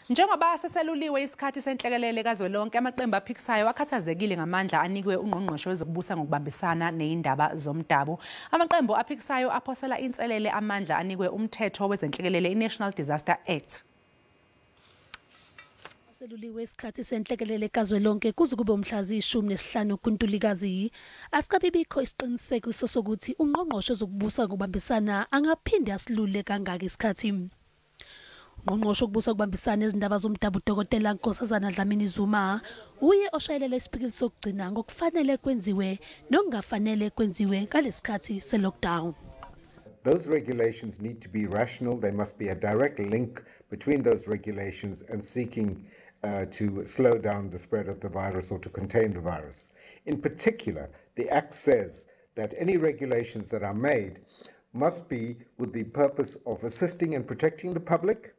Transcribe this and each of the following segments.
Njengoba seseluliwe isikhathi senhlekelele kazwelonke, amaqembu aphikisayo akhathazekile ngamandla anikwe uNgqongqoshe wezokubusa ngokubambisana nezindaba zomdabu. Amaqembu aphikisayo aphosela inselele amandla anikwe umthetho wezenhlekelele iNational Disaster Act. Seseluliwe isikhathi senhlekelele kazwelonke kuze kube umhlazi 15 kuNtulikazi. Asikabibikho isiqinisekiso sokuthi uNgqongqoshe wezokubusa ngokubambisana angaphinde asilule kangaka isikhathi. uNgqongqoshe wokubusa ngokubambisana nezindaba zomdabu uDokotela Nkosazana Dlamini Zuma uye oshayelela isipikili sokugcina ngokufanele kwenziwe nokungafanele kwenziwe ngalesikhathi se-lockdown. Those regulations need to be rational. There must be a direct link between those regulations and seeking to slow down the spread of the virus or to contain the virus. In particular, the Act says that any regulations that are made must be with the purpose of assisting and protecting the public,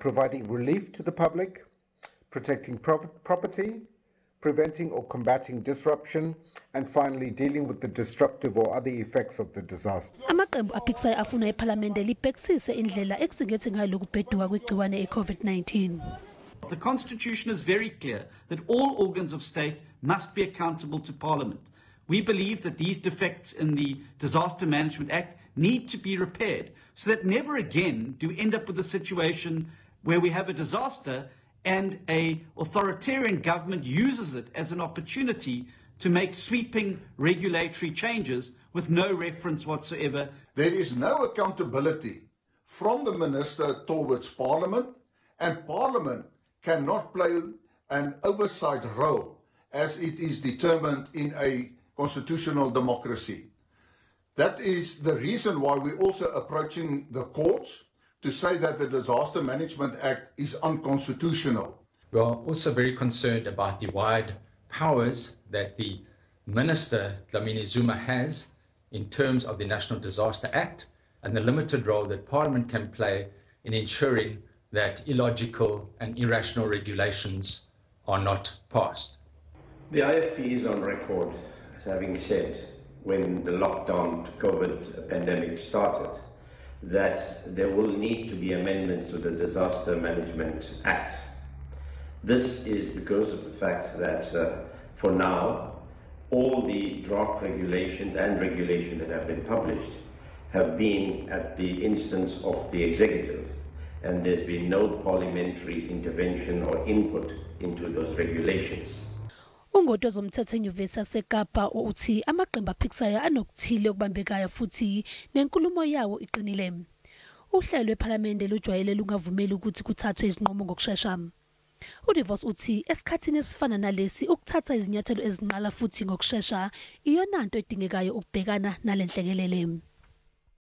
providing relief to the public, protecting property, preventing or combating disruption, and finally dealing with the destructive or other effects of the disaster. Amaqembu aphikisayo afuna iPhalamende libhekisise indlela ekusingethe ngayo lokubheduka kwegciwane eCovid-19. The Constitution is very clear that all organs of state must be accountable to Parliament. We believe that these defects in the Disaster Management Act need to be repaired so that never again do we end up with a situation where we have a disaster and an authoritarian government uses it as an opportunity to make sweeping regulatory changes with no reference whatsoever. There is no accountability from the Minister towards Parliament, and Parliament cannot play an oversight role as it is determined in a constitutional democracy. That is the reason why we're also approaching the courts to say that the Disaster Management Act is unconstitutional. We are also very concerned about the wide powers that the Minister Dlamini Zuma has in terms of the National Disaster Act and the limited role that Parliament can play in ensuring that illogical and irrational regulations are not passed. The IFP is on record as having said when the lockdown COVID pandemic started that there will need to be amendments to the Disaster Management Act. This is because of the fact that for now all the draft regulations and regulations that have been published have been at the instance of the executive, and there's been no parliamentary intervention or input into those regulations. Ungqongqoshe zomthetho eNyuvesi yaseKapa uthi amaqembu aphikisayo anokuthile okubambekayo futhi nenkulumo yawo iqinile. Uhlelo lwePhalamende lujwayele lungavumeli ukuthi kuthathwe izinqumo ngokusheshsha. uDivos uthi esikhathini esifana nalesi ukuthatha izinyathelo ezinqala futhi ngokusheshsha iyona nto edingekayo ukubhekana nalenhlekelele.